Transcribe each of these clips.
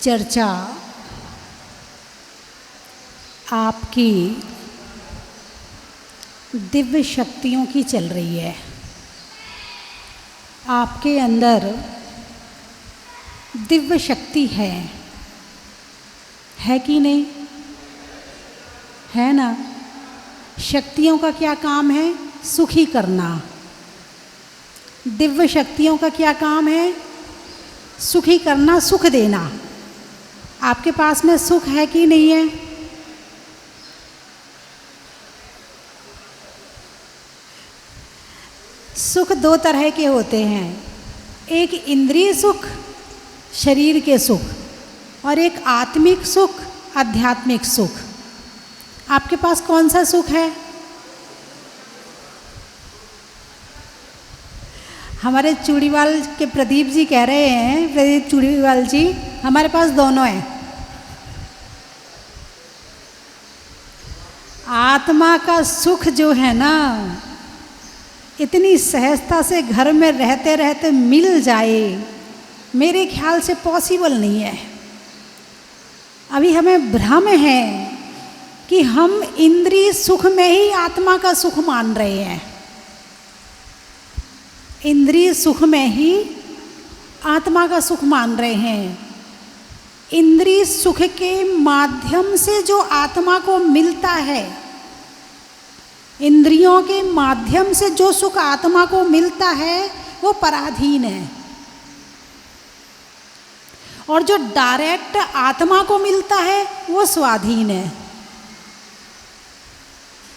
चर्चा आपकी दिव्य शक्तियों की चल रही है। आपके अंदर दिव्य शक्ति है कि नहीं? है ना? शक्तियों का क्या काम है? सुखी करना। दिव्य शक्तियों का क्या काम है? सुखी करना, सुख देना। आपके पास में सुख है कि नहीं है? सुख दो तरह के होते हैं, एक इंद्रिय सुख, शरीर के सुख, और एक आत्मिक सुख, आध्यात्मिक सुख। आपके पास कौन सा सुख है? हमारे चूड़ीवाल के प्रदीप जी कह रहे हैं, प्रदीप चूड़ीवाल जी, हमारे पास दोनों हैं। आत्मा का सुख जो है ना, इतनी सहजता से घर में रहते रहते मिल जाए, मेरे ख्याल से पॉसिबल नहीं है। अभी हमें भ्रम है कि हम इंद्रिय सुख में ही आत्मा का सुख मान रहे हैं। इंद्रिय सुख में ही आत्मा का सुख मान रहे हैं। इंद्रिय सुख के माध्यम से जो आत्मा को मिलता है, इंद्रियों के माध्यम से जो सुख आत्मा को मिलता है वो पराधीन है, और जो डायरेक्ट आत्मा को मिलता है वो स्वाधीन है।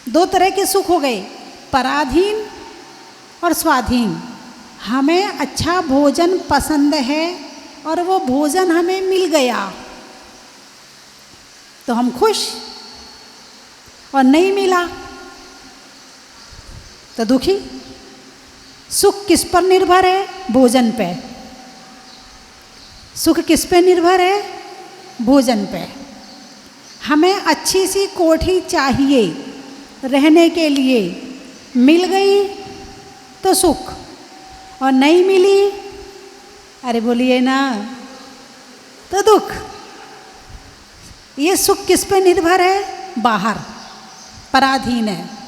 दो तरह के सुख हो गए, पराधीन और स्वाधीन। हमें अच्छा भोजन पसंद है और वो भोजन हमें मिल गया तो हम खुश, और नहीं मिला तो दुखी। सुख किस पर निर्भर है? भोजन पे। सुख किस पे निर्भर है? भोजन पे। हमें अच्छी सी कोठी चाहिए रहने के लिए, मिल गई तो सुख, और नहीं मिली, अरे बोलिए ना, तो दुख। ये सुख किस पे निर्भर है? बाहर, पराधीन है।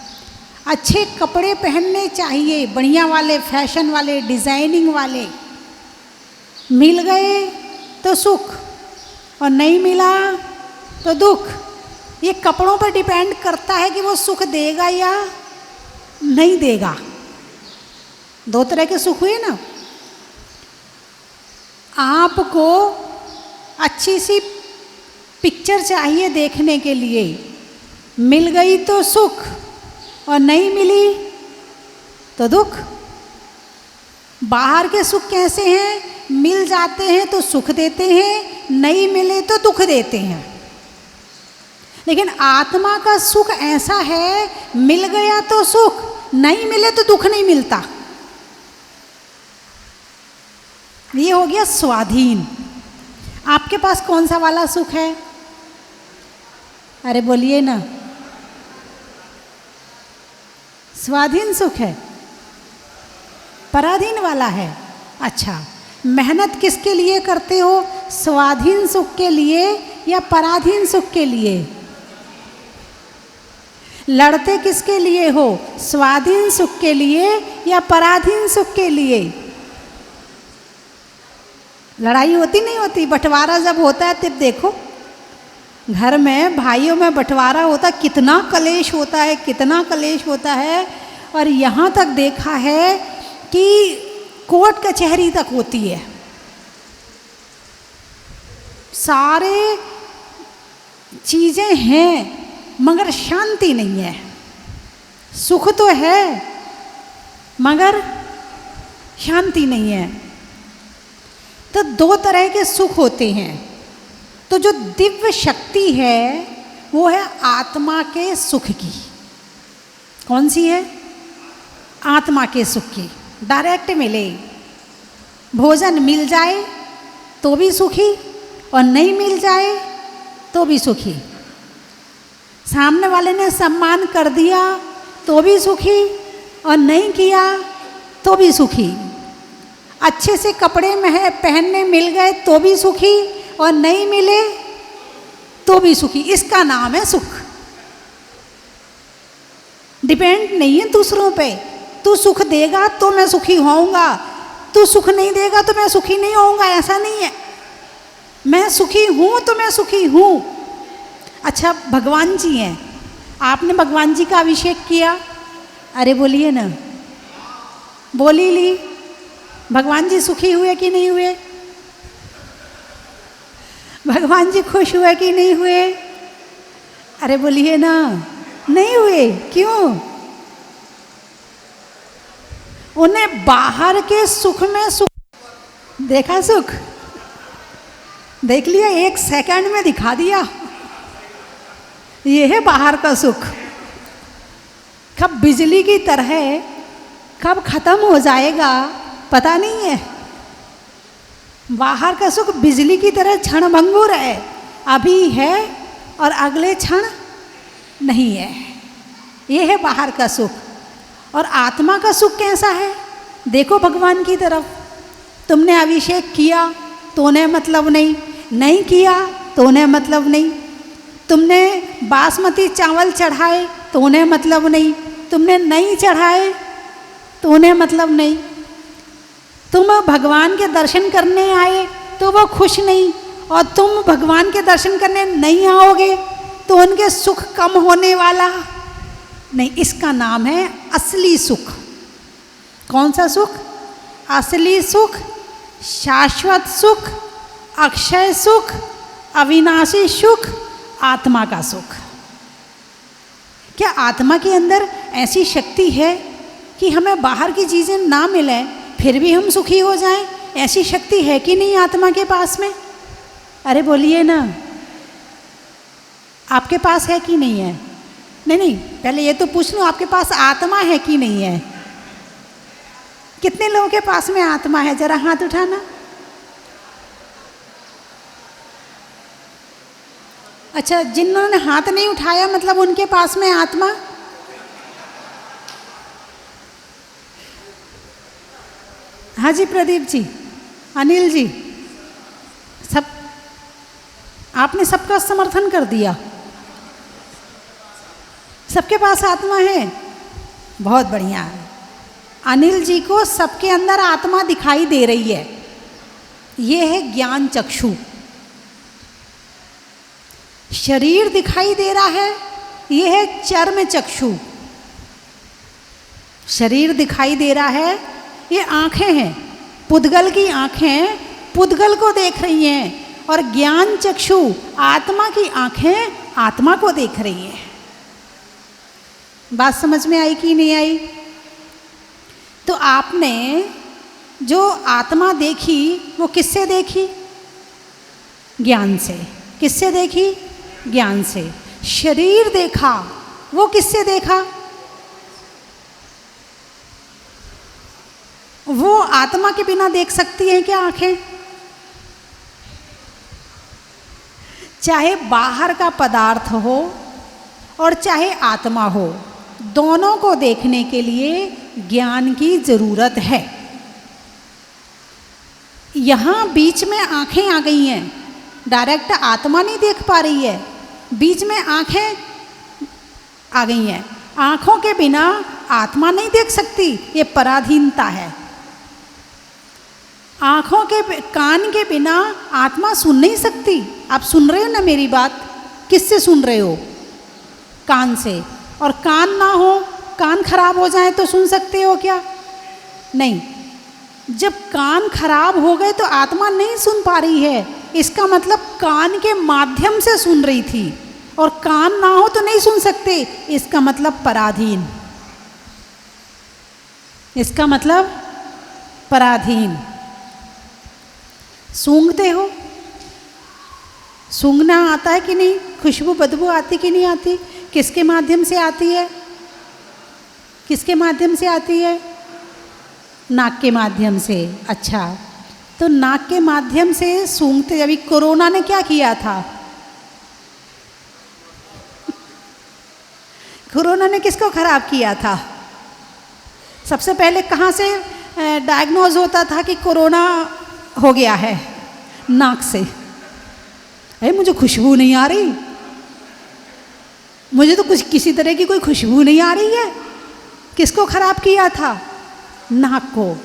अच्छे कपड़े पहनने चाहिए, बढ़िया वाले, फैशन वाले, डिजाइनिंग वाले, मिल गए तो सुख, और नहीं मिला तो दुख। ये कपड़ों पर डिपेंड करता है कि वो सुख देगा या नहीं देगा। दो तरह के सुख हुए ना। आपको अच्छी सी पिक्चर चाहिए देखने के लिए, मिल गई तो सुख, और नहीं मिली तो दुख। बाहर के सुख कैसे हैं? मिल जाते हैं तो सुख देते हैं, नहीं मिले तो दुख देते हैं। लेकिन आत्मा का सुख ऐसा है, मिल गया तो सुख, नहीं मिले तो दुख नहीं मिलता। ये हो गया स्वाधीन। आपके पास कौन सा वाला सुख है? अरे बोलिए ना। स्वाधीन सुख है, पराधीन वाला है। अच्छा, मेहनत किसके लिए करते हो? स्वाधीन सुख के लिए या पराधीन सुख के लिए? लड़ते किसके लिए हो? स्वाधीन सुख के लिए या पराधीन सुख के लिए? लड़ाई होती नहीं होती? बंटवारा जब होता है तब देखो, घर में भाइयों में बंटवारा होता, कितना कलेश होता है, कितना कलेश होता है। और यहाँ तक देखा है कि कोर्ट कचहरी तक होती है। सारे चीज़ें हैं मगर शांति नहीं है। सुख तो है मगर शांति नहीं है। तो दो तरह के सुख होते हैं। तो जो दिव्य शक्ति है वो है आत्मा के सुख की। कौन सी है? आत्मा के सुख की। डायरेक्ट मिले, भोजन मिल जाए तो भी सुखी, और नहीं मिल जाए तो भी सुखी। सामने वाले ने सम्मान कर दिया तो भी सुखी, और नहीं किया तो भी सुखी। अच्छे से कपड़े में पहनने मिल गए तो भी सुखी, और नहीं मिले तो भी सुखी, इसका नाम है सुख। डिपेंड नहीं है दूसरों पे। तू सुख देगा तो मैं सुखी होऊंगा, तू सुख नहीं देगा तो मैं सुखी नहीं होऊंगा, ऐसा नहीं है। मैं सुखी हूं तो मैं सुखी हूं। अच्छा, भगवान जी हैं, आपने भगवान जी का अभिषेक किया, अरे बोलिए ना, बोली ली, भगवान जी सुखी हुए कि नहीं हुए? भगवान जी खुश हुए कि नहीं हुए? अरे बोलिए ना, नहीं हुए। क्यों? उन्हें बाहर के सुख में सुख देखा, सुख देख लिया, 1 सेकंड में दिखा दिया। ये है बाहर का सुख। कब बिजली की तरह कब खत्म हो जाएगा पता नहीं है। बाहर का सुख बिजली की तरह क्षणभंगुर है, अभी है और अगले क्षण नहीं है। ये है बाहर का सुख। और आत्मा का सुख कैसा है? देखो भगवान की तरफ। तुमने अभिषेक किया तो उन्हें मतलब नहीं, नहीं किया तो उन्हें मतलब नहीं। तुमने बासमती चावल चढ़ाए तो उन्हें मतलब नहीं, तुमने नहीं चढ़ाए तो उन्हें मतलब नहीं। तुम भगवान के दर्शन करने आए तो वो खुश नहीं, और तुम भगवान के दर्शन करने नहीं आओगे तो उनके सुख कम होने वाला नहीं। इसका नाम है असली सुख। कौन सा सुख? असली सुख, शाश्वत सुख, अक्षय सुख, अविनाशी सुख, आत्मा का सुख। क्या आत्मा के अंदर ऐसी शक्ति है कि हमें बाहर की चीज़ें ना मिले फिर भी हम सुखी हो जाएं? ऐसी शक्ति है कि नहीं आत्मा के पास में? अरे बोलिए ना, आपके पास है कि नहीं है? नहीं, पहले ये तो पूछ लो, आपके पास आत्मा है कि नहीं है? कितने लोगों के पास में आत्मा है? जरा हाथ उठाना। अच्छा, जिन्होंने हाथ नहीं उठाया मतलब उनके पास में आत्मा? हाँ जी, प्रदीप जी, अनिल जी, सब आपने सबका समर्थन कर दिया। सबके पास आत्मा है, बहुत बढ़िया है। अनिल जी को सबके अंदर आत्मा दिखाई दे रही है। ये है ज्ञान चक्षु। शरीर दिखाई दे रहा है, ये है चर्म चक्षु। शरीर दिखाई दे रहा है, ये आंखें हैं, पुद्गल की आंखें पुद्गल को देख रही हैं, और ज्ञान चक्षु आत्मा की आंखें आत्मा को देख रही हैं। बात समझ में आई कि नहीं आई? तो आपने जो आत्मा देखी वो किससे देखी? ज्ञान से। किससे देखी? ज्ञान से। शरीर देखा वो किससे देखा? वो आत्मा के बिना देख सकती हैं क्या आंखें? चाहे बाहर का पदार्थ हो और चाहे आत्मा हो, दोनों को देखने के लिए ज्ञान की जरूरत है। यहाँ बीच में आंखें आ गई हैं, डायरेक्ट आत्मा नहीं देख पा रही है, बीच में आंखें आ गई हैं। आंखों के बिना आत्मा नहीं देख सकती, ये पराधीनता है। आंखों के कान के बिना आत्मा सुन नहीं सकती। आप सुन रहे हो ना मेरी बात? किससे सुन रहे हो? कान से। और कान ना हो, कान खराब हो जाए तो सुन सकते हो क्या? नहीं। जब कान खराब हो गए तो आत्मा नहीं सुन पा रही है, इसका मतलब कान के माध्यम से सुन रही थी, और कान ना हो तो नहीं सुन सकते, इसका मतलब पराधीन। इसका मतलब पराधीन। सूंघते हो? सूंघना आता है कि नहीं? खुशबू बदबू आती कि नहीं आती? किसके माध्यम से आती है? किसके माध्यम से आती है? नाक के माध्यम से। अच्छा, तो नाक के माध्यम से सूंघते। अभी कोरोना ने क्या किया था? कोरोना ने किसको खराब किया था? सबसे पहले कहाँ से डायग्नोज होता था कि कोरोना हो गया है? नाक से। अरे मुझे खुशबू नहीं आ रही, मुझे तो कुछ किसी तरह की कोई खुशबू नहीं आ रही है। किसको खराब किया था? नाक को।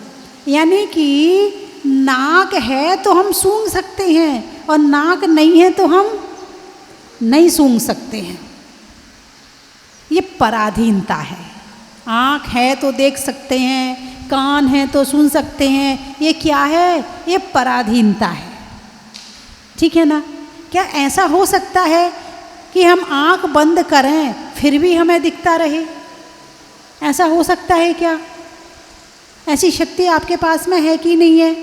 यानी कि नाक है तो हम सूंघ सकते हैं और नाक नहीं है तो हम नहीं सूंघ सकते हैं। ये पराधीनता है। आँख है तो देख सकते हैं, कान है तो सुन सकते हैं, ये क्या है? ये पराधीनता है। ठीक है ना? क्या ऐसा हो सकता है कि हम आँख बंद करें फिर भी हमें दिखता रहे? ऐसा हो सकता है क्या? ऐसी शक्ति आपके पास में है कि नहीं है?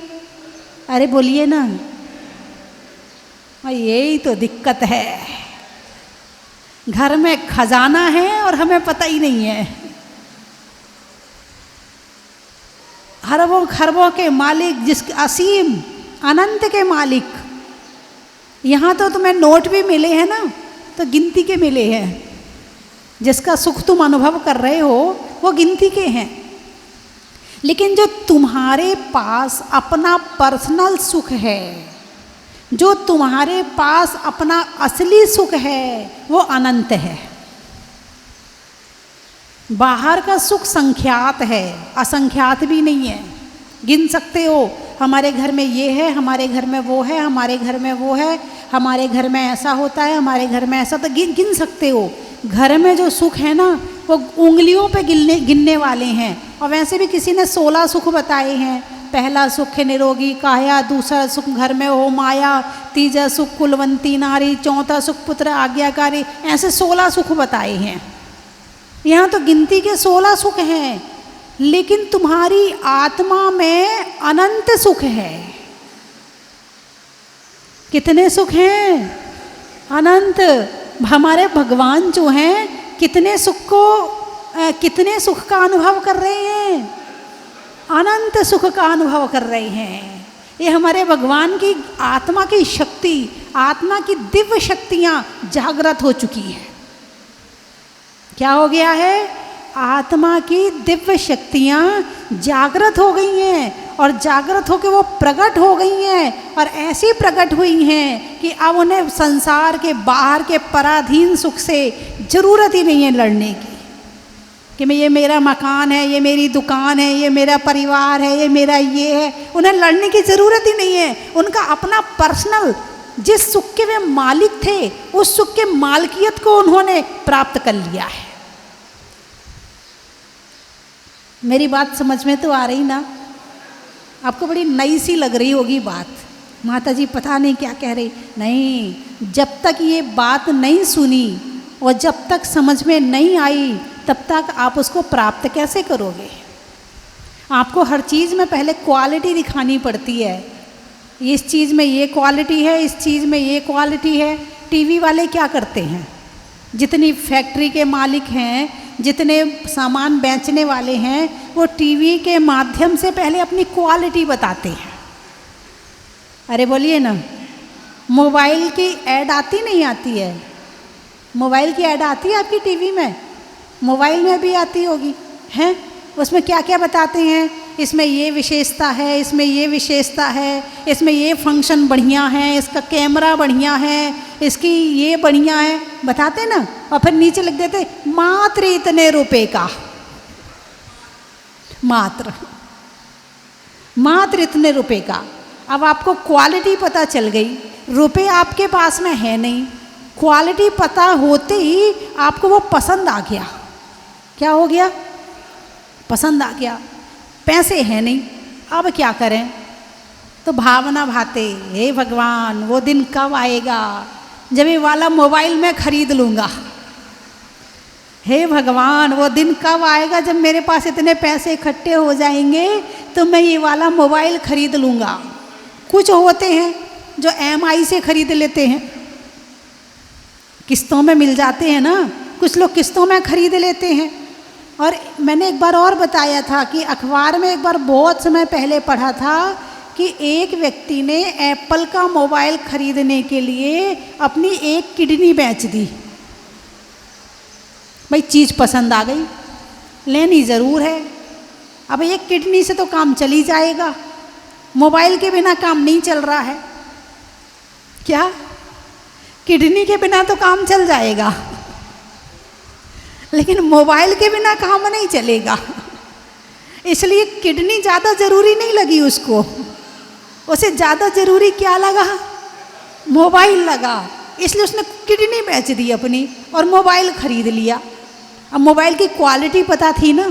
अरे बोलिए ना। और यही तो दिक्कत है, घर में खजाना है और हमें पता ही नहीं है। अरबों खरबों के मालिक, जिस असीम अनंत के मालिक, यहाँ तो तुम्हें नोट भी मिले हैं ना तो गिनती के मिले हैं। जिसका सुख तुम अनुभव कर रहे हो वो गिनती के हैं। लेकिन जो तुम्हारे पास अपना पर्सनल सुख है, जो तुम्हारे पास अपना असली सुख है, वो अनंत है। बाहर का सुख संख्यात है, असंख्यात भी नहीं है। गिन सकते हो, हमारे घर में ये है, हमारे घर में वो है, हमारे घर में वो है, हमारे घर में ऐसा होता है, हमारे घर में ऐसा, तो गिन सकते हो। घर में जो सुख है ना वो उंगलियों पे गिनने वाले हैं। और वैसे भी किसी ने 16 सुख बताए हैं। पहला सुख है निरोगी काया, दूसरा सुख घर में हो माया, तीसरा सुख कुलवंती नारी, चौथा सुख पुत्र आज्ञाकारी, ऐसे 16 सुख बताए हैं। यहाँ तो गिनती के 16 सुख हैं, लेकिन तुम्हारी आत्मा में अनंत सुख है। कितने सुख हैं? अनंत। हमारे भगवान जो हैं कितने सुख का अनुभव कर रहे हैं? अनंत सुख का अनुभव कर रहे हैं। ये हमारे भगवान की आत्मा की शक्ति, आत्मा की दिव्य शक्तियाँ जागृत हो चुकी हैं। क्या हो गया है? आत्मा की दिव्य शक्तियाँ जागृत हो गई हैं, और जागृत होकर वो प्रकट हो गई हैं, और ऐसी प्रकट हुई हैं कि अब उन्हें संसार के बाहर के पराधीन सुख से ज़रूरत ही नहीं है लड़ने की। कि मैं, ये मेरा मकान है, ये मेरी दुकान है, ये मेरा परिवार है, ये मेरा ये है, उन्हें लड़ने की ज़रूरत ही नहीं है। उनका अपना पर्सनल, जिस सुख के वे मालिक थे, उस सुख के मालकियत को उन्होंने प्राप्त कर लिया है। मेरी बात समझ में तो आ रही ना? आपको बड़ी नई सी लग रही होगी बात, माता जी पता नहीं क्या कह रही। नहीं, जब तक ये बात नहीं सुनी और जब तक समझ में नहीं आई, तब तक आप उसको प्राप्त कैसे करोगे? आपको हर चीज़ में पहले क्वालिटी दिखानी पड़ती है। इस चीज़ में ये क्वालिटी है, इस चीज़ में ये क्वालिटी है। टीवी वाले क्या करते हैं? जितनी फैक्ट्री के मालिक हैं, जितने सामान बेचने वाले हैं, वो टीवी के माध्यम से पहले अपनी क्वालिटी बताते हैं। अरे बोलिए ना। मोबाइल की ऐड आती नहीं आती है? मोबाइल की ऐड आती है आपकी टीवी में? मोबाइल में भी आती होगी, हैं? उसमें क्या क्या बताते हैं? इसमें ये विशेषता है, इसमें ये विशेषता है, इसमें ये फंक्शन बढ़िया है, इसका कैमरा बढ़िया है, इसकी ये बढ़िया है, बताते ना। और फिर नीचे लिख देते मात्र इतने रुपए का, मात्र इतने रुपए का। अब आपको क्वालिटी पता चल गई, रुपए आपके पास में है नहीं, क्वालिटी पता होते ही आपको वो पसंद आ गया। क्या हो गया? पसंद आ गया। पैसे हैं नहीं, अब क्या करें? तो भावना भाते, हे भगवान वो दिन कब आएगा जब ये वाला मोबाइल मैं खरीद लूँगा। हे भगवान वो दिन कब आएगा जब मेरे पास इतने पैसे इकट्ठे हो जाएंगे तो मैं ये वाला मोबाइल खरीद लूँगा। कुछ होते हैं जो EMI से खरीद लेते हैं, किस्तों में मिल जाते हैं ना, कुछ लोग किस्तों में खरीद लेते हैं। और मैंने एक बार और बताया था कि अखबार में एक बार बहुत समय पहले पढ़ा था कि एक व्यक्ति ने एप्पल का मोबाइल खरीदने के लिए अपनी एक किडनी बेच दी। भाई चीज़ पसंद आ गई, लेनी ज़रूर है। अब एक किडनी से तो काम चल ही जाएगा, मोबाइल के बिना काम नहीं चल रहा है। क्या किडनी के बिना तो काम चल जाएगा, लेकिन मोबाइल के बिना काम नहीं चलेगा। इसलिए किडनी ज़्यादा ज़रूरी नहीं लगी उसको, उसे ज़्यादा ज़रूरी क्या लगा? मोबाइल लगा। इसलिए उसने किडनी बेच दी अपनी और मोबाइल खरीद लिया। अब मोबाइल की क्वालिटी पता थी ना,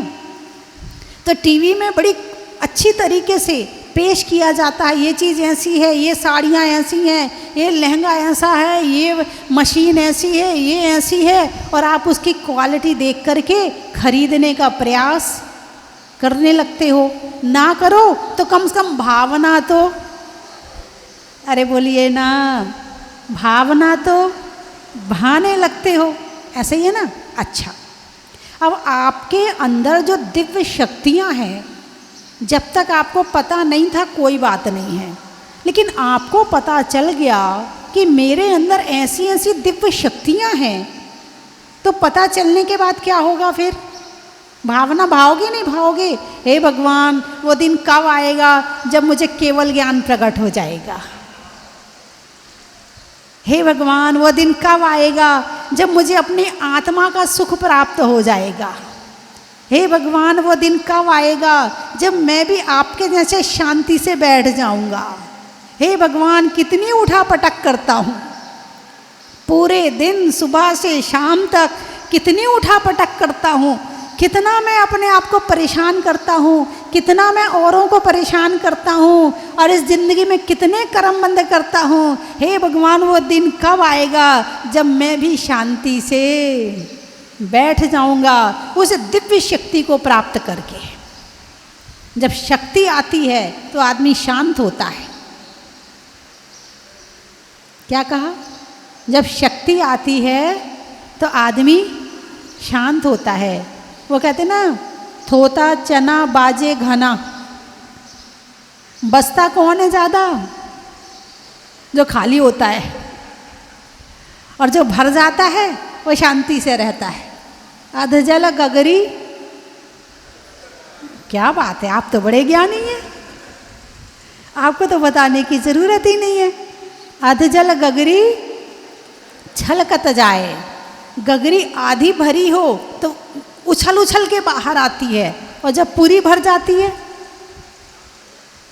तो टीवी में बड़ी अच्छी तरीके से पेश किया जाता है, ये चीज़ ऐसी है, ये साड़ियाँ ऐसी हैं, ये लहंगा ऐसा है, ये मशीन ऐसी है, ये ऐसी है, और आप उसकी क्वालिटी देख करके खरीदने का प्रयास करने लगते हो। ना करो तो कम से कम भावना तो, अरे बोलिए ना, भावना तो भाने लगते हो, ऐसे ही है ना। अच्छा, अब आपके अंदर जो दिव्य शक्तियाँ हैं, जब तक आपको पता नहीं था कोई बात नहीं है, लेकिन आपको पता चल गया कि मेरे अंदर ऐसी ऐसी दिव्य शक्तियाँ हैं, तो पता चलने के बाद क्या होगा फिर? भावना भाओगे नहीं भाओगे? हे भगवान, वो दिन कब आएगा जब मुझे केवल ज्ञान प्रकट हो जाएगा? हे भगवान, वो दिन कब आएगा जब मुझे अपनी आत्मा का सुख प्राप्त हो जाएगा? हे भगवान, वो दिन कब आएगा जब मैं भी आपके जैसे शांति से बैठ जाऊंगा? हे भगवान, कितनी उठा पटक करता हूँ पूरे दिन, सुबह से शाम तक कितनी उठा पटक करता हूँ, कितना मैं अपने आप को परेशान करता हूँ, कितना मैं औरों को परेशान करता हूँ, और इस ज़िंदगी में कितने कर्म बंद करता हूँ। हे भगवान, वो दिन कब आएगा जब मैं भी शांति से बैठ जाऊंगा उस दिव्य शक्ति को प्राप्त करके। जब शक्ति आती है तो आदमी शांत होता है। क्या कहा? जब शक्ति आती है तो आदमी शांत होता है। वो कहते ना, थोता चना बाजे घना, बसता कौन है ज़्यादा? जो खाली होता है, और जो भर जाता है वो शांति से रहता है। अधजल गगरी, क्या बात है, आप तो बड़े ज्ञानी हैं, आपको तो बताने की ज़रूरत ही नहीं है। अधजल गगरी छलकत जाए, गगरी आधी भरी हो तो उछल उछल के बाहर आती है, और जब पूरी भर जाती है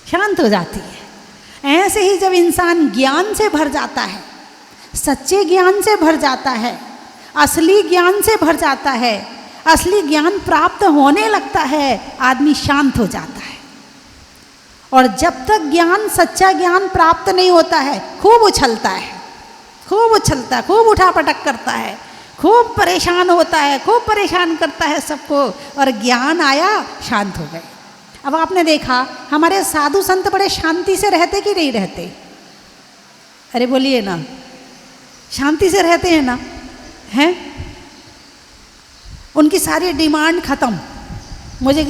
शांत हो जाती है। ऐसे ही जब इंसान ज्ञान से भर जाता है, सच्चे ज्ञान से भर जाता है, असली ज्ञान से भर जाता है, असली ज्ञान प्राप्त होने लगता है, आदमी शांत हो जाता है। और जब तक ज्ञान, सच्चा ज्ञान प्राप्त नहीं होता है, खूब उछलता है, खूब उछलता है, खूब उठापटक करता है, खूब परेशान होता है, खूब परेशान करता है सबको, और ज्ञान आया, शांत हो गए। अब आपने देखा हमारे साधु संत बड़े शांति से रहते कि नहीं रहते? अरे बोलिए ना, शांति से रहते हैं ना? हैं? उनकी सारी डिमांड खत्म, मुझे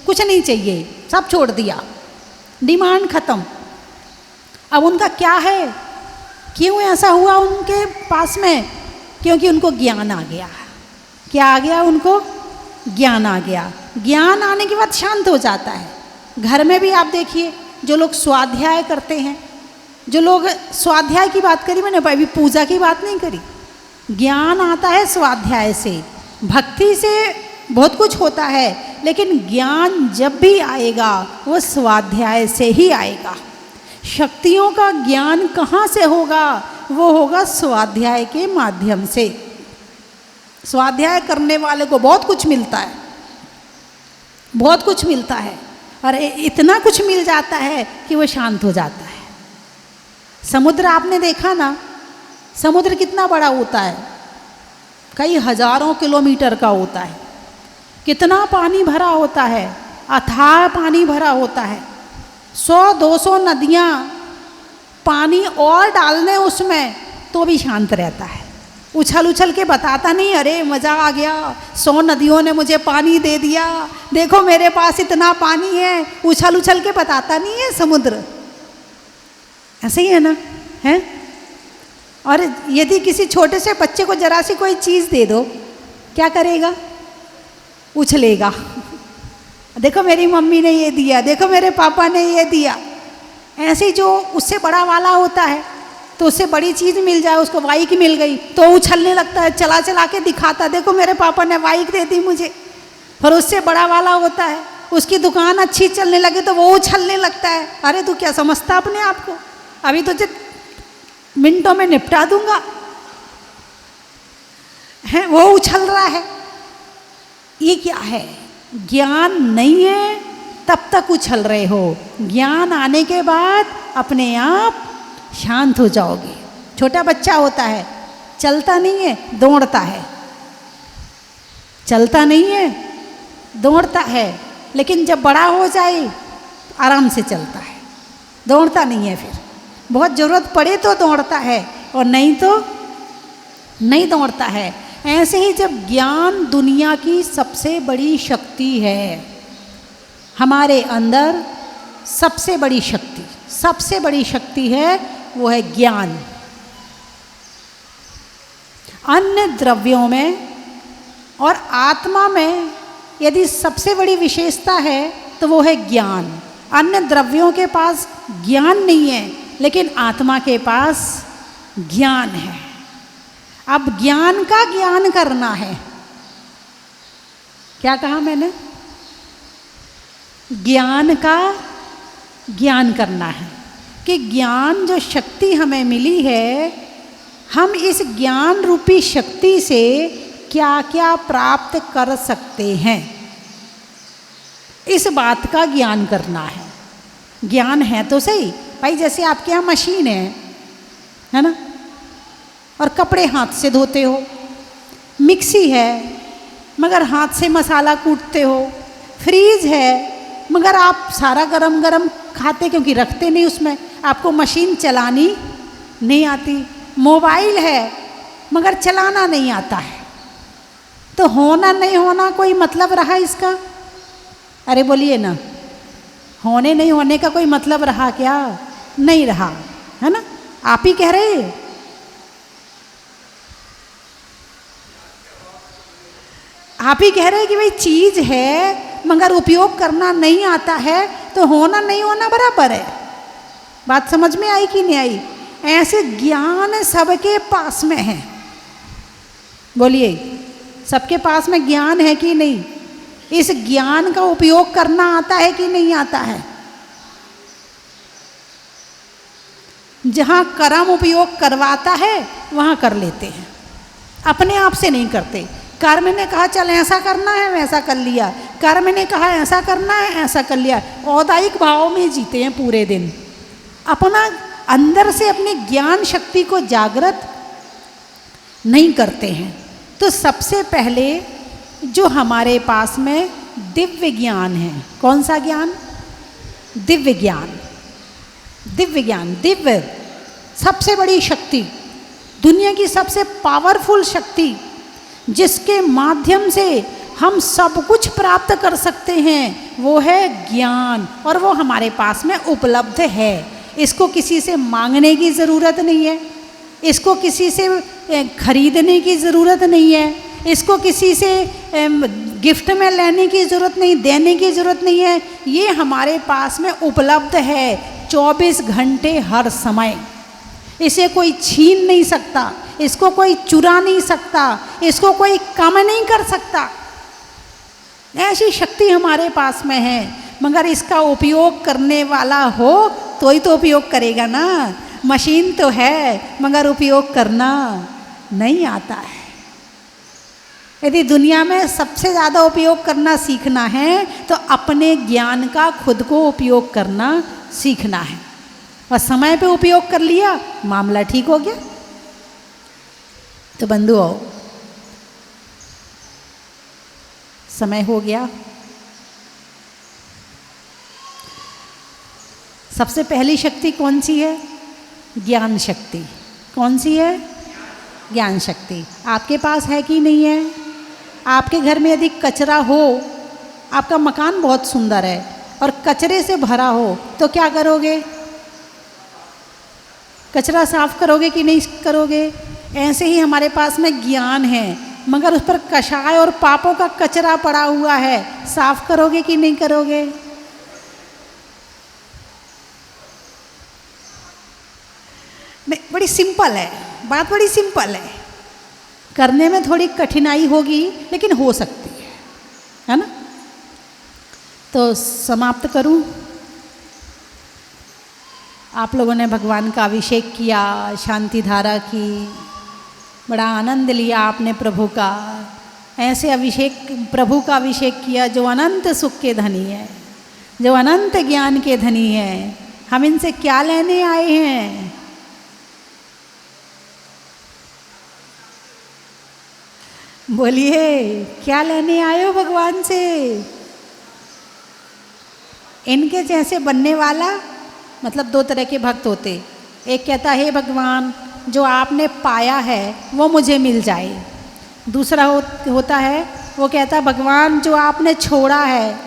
कुछ नहीं चाहिए, सब छोड़ दिया, डिमांड खत्म। अब उनका क्या है? क्यों ऐसा हुआ उनके पास में? क्योंकि उनको ज्ञान आ गया। क्या आ गया? उनको ज्ञान आ गया। ज्ञान आने के बाद शांत हो जाता है। घर में भी आप देखिए, जो लोग स्वाध्याय करते हैं, जो लोग स्वाध्याय की बात करी, मैंने अभी पूजा की बात नहीं करी, ज्ञान आता है स्वाध्याय से, भक्ति से बहुत कुछ होता है, लेकिन ज्ञान जब भी आएगा वो स्वाध्याय से ही आएगा। शक्तियों का ज्ञान कहाँ से होगा? वो होगा स्वाध्याय के माध्यम से। स्वाध्याय करने वाले को बहुत कुछ मिलता है, बहुत कुछ मिलता है, और इतना कुछ मिल जाता है कि वो शांत हो जाता है। समुद्र आपने देखा ना, समुद्र कितना बड़ा होता है, कई हजारों किलोमीटर का होता है, कितना पानी भरा होता है, अथाह पानी भरा होता है, 100-200 नदियाँ पानी और डालने उसमें तो भी शांत रहता है। उछल उछल के बताता नहीं, अरे मज़ा आ गया, 100 नदियों ने मुझे पानी दे दिया, देखो मेरे पास इतना पानी है, उछल उछल के बताता नहीं है समुद्र। ऐसे ही है ना, है? और यदि किसी छोटे से बच्चे को जरा सी कोई चीज़ दे दो, क्या करेगा? उछलेगा, देखो मेरी मम्मी ने ये दिया, देखो मेरे पापा ने ये दिया। ऐसे ही जो उससे बड़ा वाला होता है तो उससे बड़ी चीज़ मिल जाए, उसको बाइक मिल गई तो उछलने लगता है, चला चला के दिखाता है, देखो मेरे पापा ने बाइक दे दी मुझे। और उससे बड़ा वाला होता है, उसकी दुकान अच्छी चलने लगे तो वो उछलने लगता है, अरे तू क्या समझता अपने आप को, अभी तुझे मिनटों में निपटा दूंगा, है वो उछल रहा है। ये क्या है? ज्ञान नहीं है तब तक उछल रहे हो, ज्ञान आने के बाद अपने आप शांत हो जाओगे। छोटा बच्चा होता है, चलता नहीं है, दौड़ता है, चलता नहीं है, दौड़ता है, लेकिन जब बड़ा हो जाए आराम से चलता है, दौड़ता नहीं है। फिर बहुत ज़रूरत पड़े तो दौड़ता है और नहीं तो नहीं दौड़ता है। ऐसे ही जब ज्ञान दुनिया की सबसे बड़ी शक्ति है, हमारे अंदर सबसे बड़ी शक्ति है, वो है ज्ञान। अन्य द्रव्यों में और आत्मा में यदि सबसे बड़ी विशेषता है तो वो है ज्ञान। अन्य द्रव्यों के पास ज्ञान नहीं है, लेकिन आत्मा के पास ज्ञान है। अब ज्ञान का ज्ञान करना है। क्या कहा मैंने? ज्ञान का ज्ञान करना है कि ज्ञान जो शक्ति हमें मिली है, हम इस ज्ञान रूपी शक्ति से क्या क्या प्राप्त कर सकते हैं, इस बात का ज्ञान करना है। ज्ञान है तो सही भाई, जैसे आपके यहाँ मशीन है ना, और कपड़े हाथ से धोते हो, मिक्सी है मगर हाथ से मसाला कूटते हो, फ्रीज है मगर आप सारा गरम गरम खाते क्योंकि रखते नहीं उसमें, आपको मशीन चलानी नहीं आती। मोबाइल है मगर चलाना नहीं आता है, तो होना नहीं होना कोई मतलब रहा इसका? अरे बोलिए ना, होने नहीं होने का कोई मतलब रहा क्या? नहीं रहा, है ना? आप ही कह रहे, आप ही कह रहे कि भाई चीज है मगर उपयोग करना नहीं आता है, तो होना नहीं होना बराबर है। बात समझ में आई कि नहीं आई? ऐसे ज्ञान सबके पास में है। बोलिए, सबके पास में ज्ञान है कि नहीं? इस ज्ञान का उपयोग करना आता है कि नहीं आता है? जहां कर्म उपयोग करवाता है वहां कर लेते हैं, अपने आप से नहीं करते। कर्म ने कहा चल ऐसा करना है, वैसा कर लिया, कर्म ने कहा ऐसा करना है, ऐसा कर लिया। औदायिक भाव में जीते हैं पूरे दिन, अपना अंदर से अपनी ज्ञान शक्ति को जागृत नहीं करते हैं। तो सबसे पहले जो हमारे पास में दिव्य ज्ञान है, कौन सा ज्ञान? दिव्य ज्ञान। दिव्य ज्ञान, दिव्य सबसे बड़ी शक्ति, दुनिया की सबसे पावरफुल शक्ति, जिसके माध्यम से हम सब कुछ प्राप्त कर सकते हैं, वो है ज्ञान। और वो हमारे पास में उपलब्ध है। इसको किसी से मांगने की ज़रूरत नहीं है, इसको किसी से खरीदने की ज़रूरत नहीं है, इसको किसी से गिफ्ट में लेने की ज़रूरत नहीं, देने की ज़रूरत नहीं है। ये हमारे पास में उपलब्ध है 24 घंटे हर समय। इसे कोई छीन नहीं सकता, इसको कोई चुरा नहीं सकता, इसको कोई कम नहीं कर सकता। ऐसी शक्ति हमारे पास में है, मगर इसका उपयोग करने वाला हो तो ही तो उपयोग करेगा ना। मशीन तो है मगर उपयोग करना नहीं आता है। यदि दुनिया में सबसे ज़्यादा उपयोग करना सीखना है तो अपने ज्ञान का खुद को उपयोग करना सीखना है। और समय पे उपयोग कर लिया, मामला ठीक हो गया। तो बंधुओं, समय हो गया। सबसे पहली शक्ति कौन सी है? ज्ञान शक्ति। कौन सी है? ज्ञान शक्ति। आपके पास है कि नहीं है? आपके घर में यदि कचरा हो, आपका मकान बहुत सुंदर है और कचरे से भरा हो, तो क्या करोगे? कचरा साफ करोगे कि नहीं करोगे? ऐसे ही हमारे पास में ज्ञान है मगर उस पर कषाय और पापों का कचरा पड़ा हुआ है, साफ करोगे कि नहीं करोगे? बड़ी सिंपल है, बात बड़ी सिंपल है। करने में थोड़ी कठिनाई होगी लेकिन हो सकती है ना। तो समाप्त करूं। आप लोगों ने भगवान का अभिषेक किया, शांति धारा की, बड़ा आनंद लिया आपने प्रभु का। ऐसे अभिषेक, प्रभु का अभिषेक किया जो अनंत सुख के धनी है, जो अनंत ज्ञान के धनी है। हम इनसे क्या लेने आए हैं? बोलिए, क्या लेने आए हो भगवान से? इनके जैसे बनने वाला, मतलब दो तरह के भक्त होते। एक कहता है, हे भगवान, जो आपने पाया है वो मुझे मिल जाए। दूसरा होता है, वो कहता, भगवान जो आपने छोड़ा है,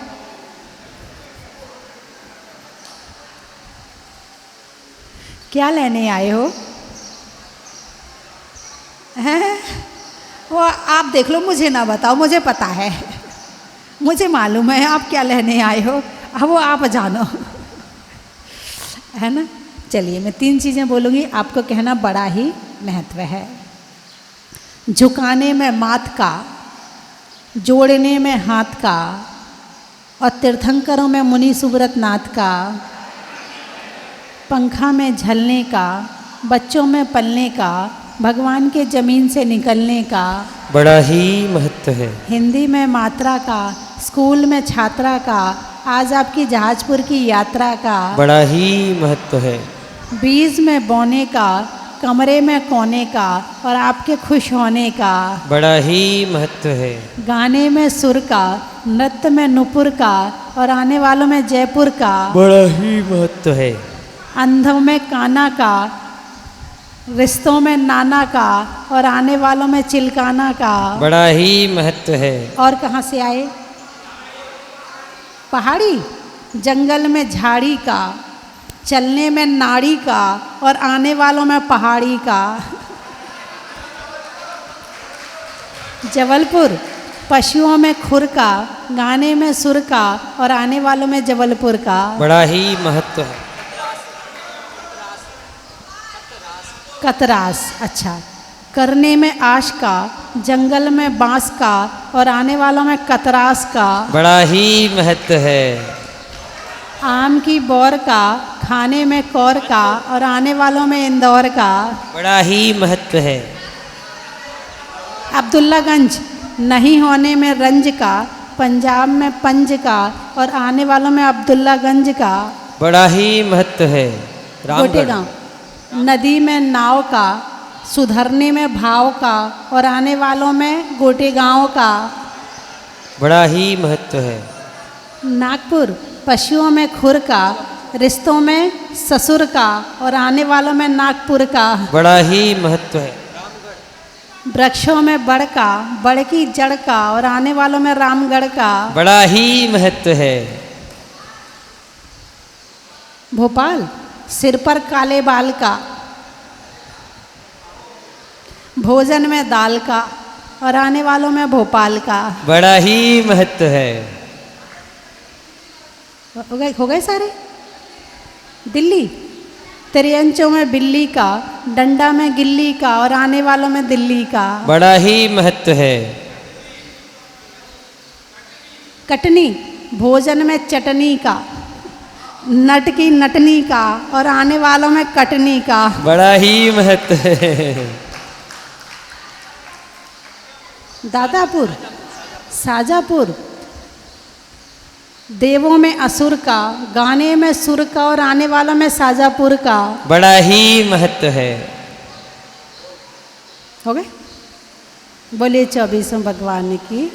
क्या लेने आए हो? हैं? वो आप देख लो, मुझे ना बताओ, मुझे पता है, मुझे मालूम है आप क्या लेने आए हो। अब वो आप जानो, है ना। चलिए, मैं 3 चीज़ें बोलूँगी, आपको कहना बड़ा ही महत्व है। झुकाने में माथ का, जोड़ने में हाथ का, और तीर्थंकरों में मुनि सुब्रत नाथ का, पंखा में झलने का, बच्चों में पलने का, भगवान के जमीन से निकलने का बड़ा ही महत्व है। हिंदी में मात्रा का, स्कूल में छात्रा का, आज आपकी जहाजपुर की यात्रा का बड़ा ही महत्व है। बीज में बोने का, कमरे में कोने का, और आपके खुश होने का बड़ा ही महत्व है। गाने में सुर का, नृत्य में नुपुर का, और आने वालों में जयपुर का बड़ा ही महत्व है। अंधों में काना का, रिश्तों में नाना का, और आने वालों में चिलकाना का बड़ा ही महत्व है। और कहाँ से आए? पहाड़ी, जंगल में झाड़ी का, चलने में नाड़ी का, और आने वालों में पहाड़ी का। जबलपुर, पशुओं में खुर का, गाने में सुर का, और आने वालों में जबलपुर का बड़ा ही महत्व है। कतरास, अच्छा, करने में आश का, जंगल में बांस का, और आने वालों में कतरास का बड़ा ही महत्व है। आम की बौर का, खाने में कौर का, और आने वालों में इंदौर का बड़ा ही महत्व है। अब्दुल्लागंज, नहीं होने में रंज का, पंजाब में पंज का, और आने वालों में अब्दुल्लागंज का बड़ा ही महत्व है। गोटेगांव, नदी में नाव का, सुधरने में भाव का, और आने वालों में गोटेगांव का बड़ा ही महत्व है। नागपुर, पशुओं में खुर का, रिश्तों में ससुर का, और आने वालों में नागपुर का बड़ा ही महत्व है। वृक्षों में बड़ का, बड़ की जड़ का, और आने वालों में रामगढ़ का बड़ा ही महत्व है। भोपाल, सिर पर काले बाल का, भोजन में दाल का, और आने वालों में भोपाल का बड़ा ही महत्व है। हो गए सारे। दिल्ली, त्रियंचों में बिल्ली का, डंडा में गिल्ली का, और आने वालों में दिल्ली का बड़ा ही महत्व है। कटनी, भोजन में चटनी का, नट की नटनी का, और आने वालों में कटनी का बड़ा ही महत्व है। दादापुर, साजापुर, देवों में असुर का, गाने में सुर का, और आने वालों में साजापुर का बड़ा ही महत्व है। हो गए। बोलिए 24वें भगवान की